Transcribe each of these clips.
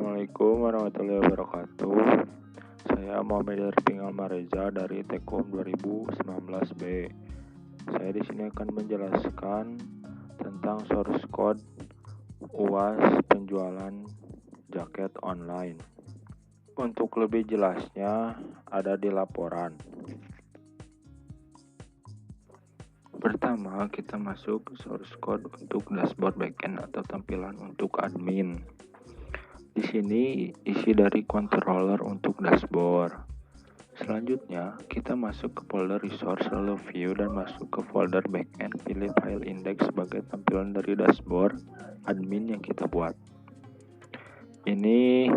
Assalamualaikum warahmatullahi wabarakatuh. Saya Muhammad Irfing Almareza dari Tekom 2019B. Saya di sini akan menjelaskan tentang source code UAS penjualan jaket online. Untuk lebih jelasnya ada di laporan. Pertama, kita masuk source code untuk dashboard backend atau tampilan untuk admin. Di sini isi dari controller untuk dashboard. Selanjutnya, kita masuk ke folder resource, lalu view dan masuk ke folder backend, pilih file index sebagai tampilan dari dashboard admin yang kita buat. Ini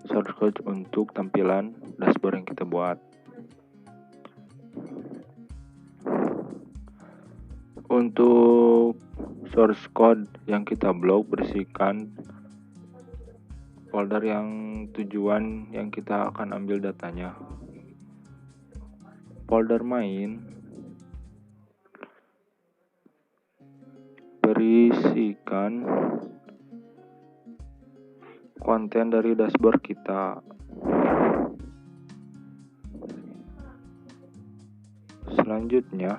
source code untuk tampilan dashboard yang kita buat. Untuk source code yang kita blok bersihkan folder yang tujuan yang kita akan ambil datanya. Folder main berisikan konten dari dashboard kita. Selanjutnya,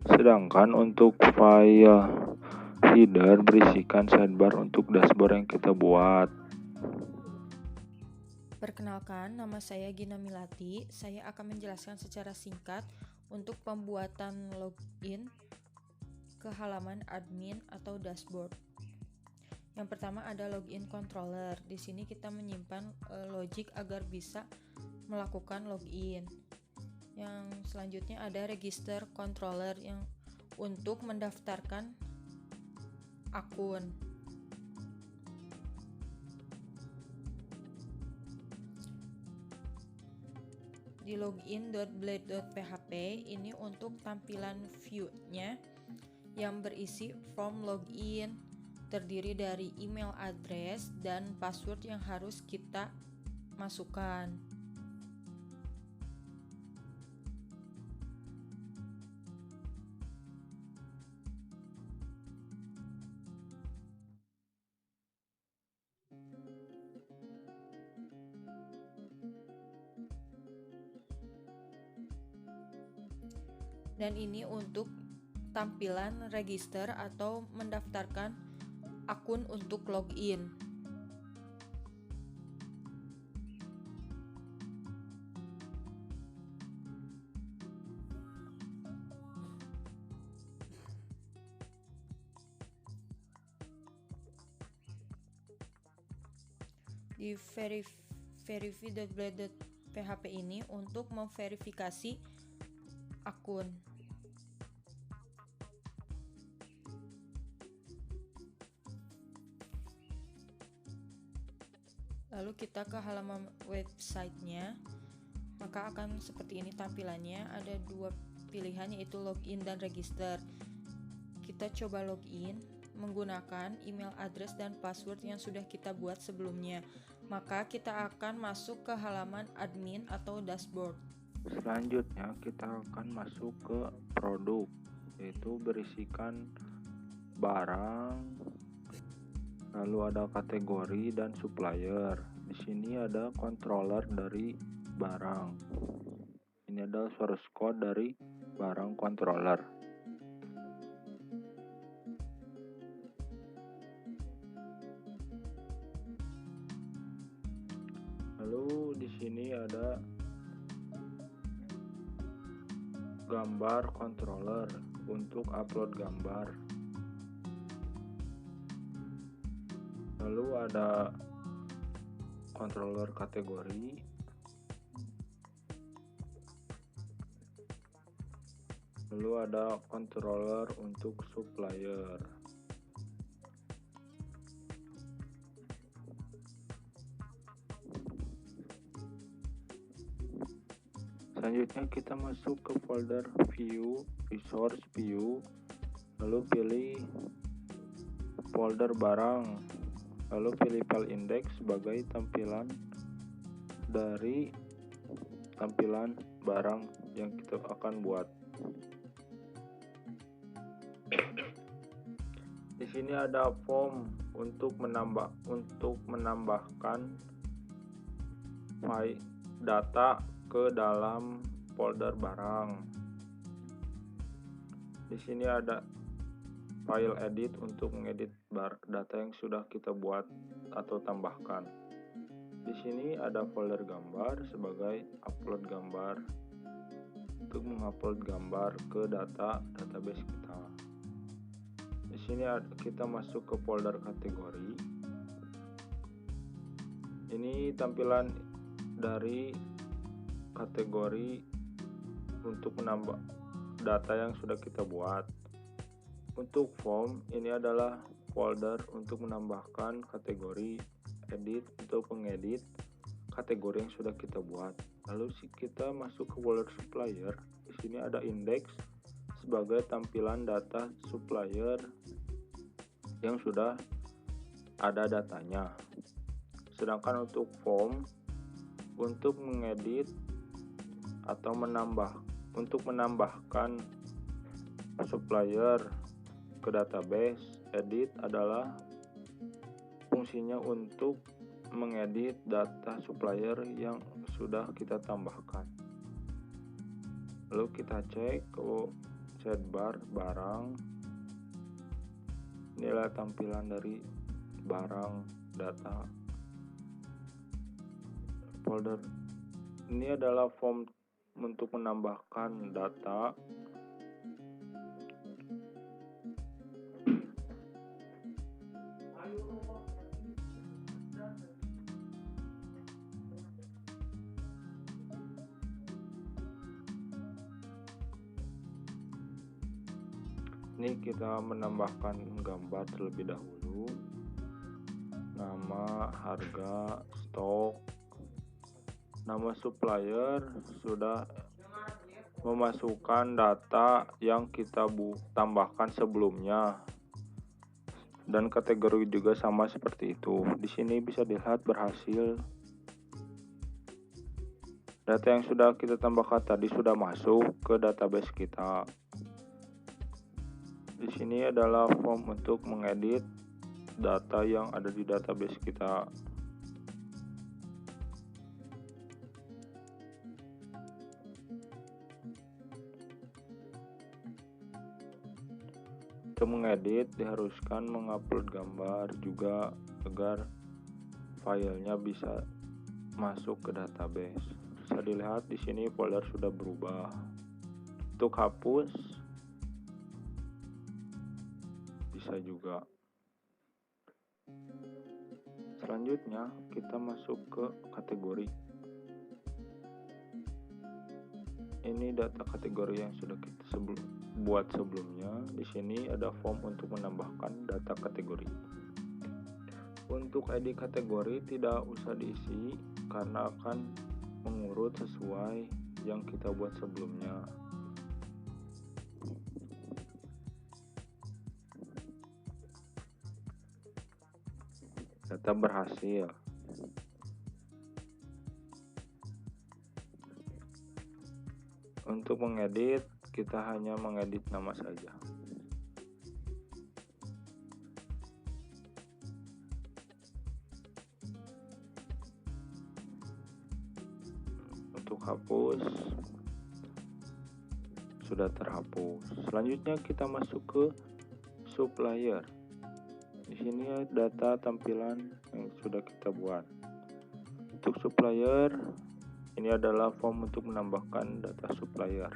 sedangkan untuk file header berisikan sidebar untuk dashboard yang kita buat. Perkenalkan, nama saya Gina Milati. Saya akan menjelaskan secara singkat untuk pembuatan login ke halaman admin atau dashboard. Yang pertama ada login controller. Di sini kita menyimpan logic agar bisa melakukan login. Yang selanjutnya ada register controller yang untuk mendaftarkan akun. Di login.blade.php ini untuk tampilan view-nya yang berisi form login, terdiri dari email address dan password yang harus kita masukkan. Dan ini untuk tampilan register atau mendaftarkan akun untuk login. Di verify.blade.php ini untuk memverifikasi akun. Lalu kita ke halaman websitenya, maka akan seperti ini tampilannya. Ada dua pilihan, yaitu login dan register. Kita coba login menggunakan email address dan password yang sudah kita buat sebelumnya. Maka kita akan masuk ke halaman admin atau dashboard. Selanjutnya kita akan masuk ke produk, yaitu berisikan barang, lalu ada kategori dan supplier. Di sini ada controller dari barang. Ini adalah source code dari barang controller. Lalu di sini ada gambar controller untuk upload gambar. Lalu ada controller kategori. Lalu ada controller untuk supplier. Selanjutnya kita masuk ke folder view, resource view, lalu pilih folder barang, lalu pilih file index sebagai tampilan dari tampilan barang yang kita akan buat. Di sini ada form untuk menambahkan file data ke dalam folder barang. Di sini ada file edit untuk mengedit data yang sudah kita buat atau tambahkan. Di sini ada folder gambar sebagai upload gambar untuk mengupload gambar ke database kita. Di sini kita masuk ke folder kategori. Ini tampilan dari kategori untuk menambah data yang sudah kita buat. Untuk form, ini adalah folder untuk menambahkan kategori, edit atau pengedit kategori yang sudah kita buat. Lalu kita masuk ke folder supplier. Di sini ada index sebagai tampilan data supplier yang sudah ada datanya. Sedangkan untuk form, untuk mengedit atau menambahkan supplier ke database, edit adalah fungsinya untuk mengedit data supplier yang sudah kita tambahkan. Lalu kita cek ke sidebar barang. Inilah tampilan dari barang data folder. Ini adalah form untuk menambahkan data. Ini kita menambahkan gambar terlebih dahulu, nama, harga, stok, nama supplier, sudah memasukkan data yang kita tambahkan sebelumnya, dan kategori juga sama seperti itu. Di sini bisa dilihat berhasil. Data yang sudah kita tambahkan tadi sudah masuk ke database kita. Di sini adalah form untuk mengedit data yang ada di database kita. Untuk mengedit diharuskan mengupload gambar juga agar filenya bisa masuk ke database. Bisa dilihat di sini folder sudah berubah. Untuk hapus bisa juga. Selanjutnya kita masuk ke kategori. Ini data kategori yang sudah kita buat sebelumnya. Di sini ada form untuk menambahkan data kategori. Untuk ID kategori tidak usah diisi karena akan mengurut sesuai yang kita buat sebelumnya. Data berhasil. Untuk mengedit, kita hanya mengedit nama saja. Untuk hapus, sudah terhapus. Selanjutnya kita masuk ke supplier. Di sini data tampilan yang sudah kita buat. Untuk supplier, ini adalah form untuk menambahkan data supplier.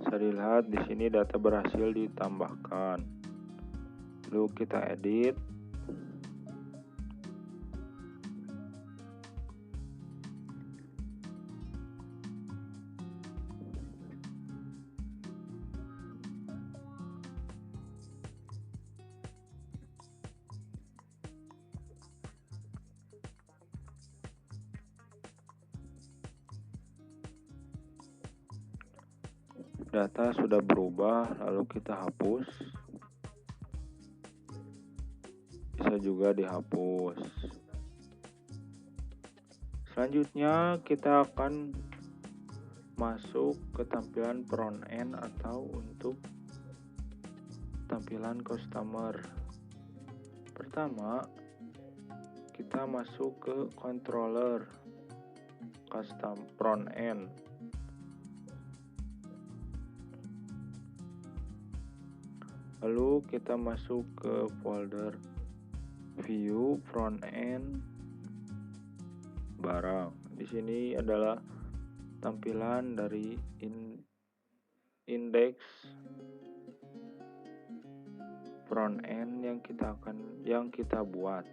Bisa dilihat di sini data berhasil ditambahkan. Lalu kita edit. Data sudah berubah, lalu kita hapus. Bisa juga dihapus. Selanjutnya kita akan masuk ke tampilan front end atau untuk tampilan customer. Pertama, kita masuk ke controller custom front end. Lalu kita masuk ke folder view front end barang. Di sini adalah tampilan dari indeks front end yang kita buat.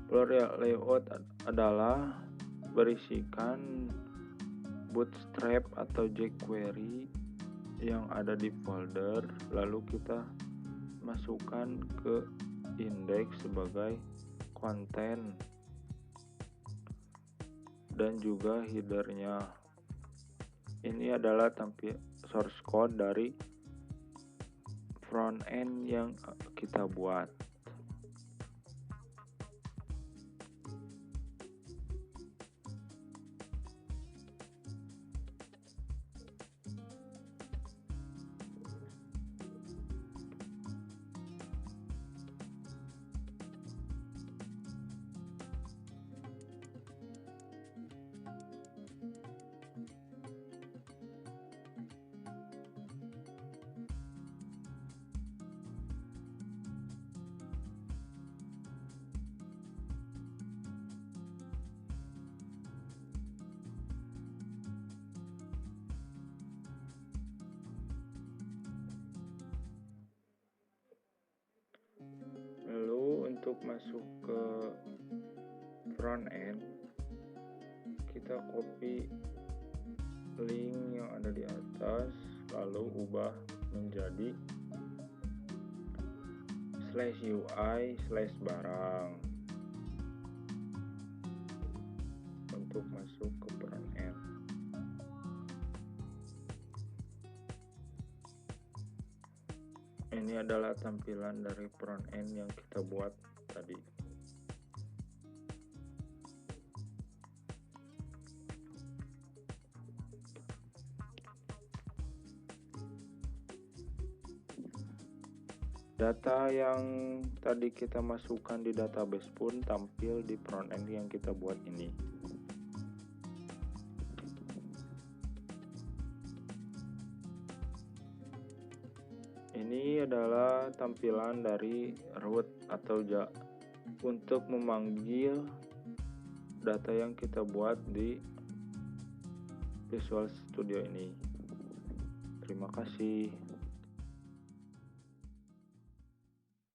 Floor layout adalah berisikan bootstrap atau jQuery yang ada di folder, lalu kita masukkan ke indeks sebagai konten dan juga headernya. Ini adalah source code dari front end yang kita buat. Lalu untuk masuk ke front end, kita copy link yang ada di atas, lalu ubah menjadi /UI/barang untuk masuk ke front end. Ini adalah tampilan dari front end yang kita buat tadi. Data yang tadi kita masukkan di database pun tampil di front end yang kita buat ini. Ini adalah tampilan dari root atau untuk memanggil data yang kita buat di Visual Studio ini. Terima kasih.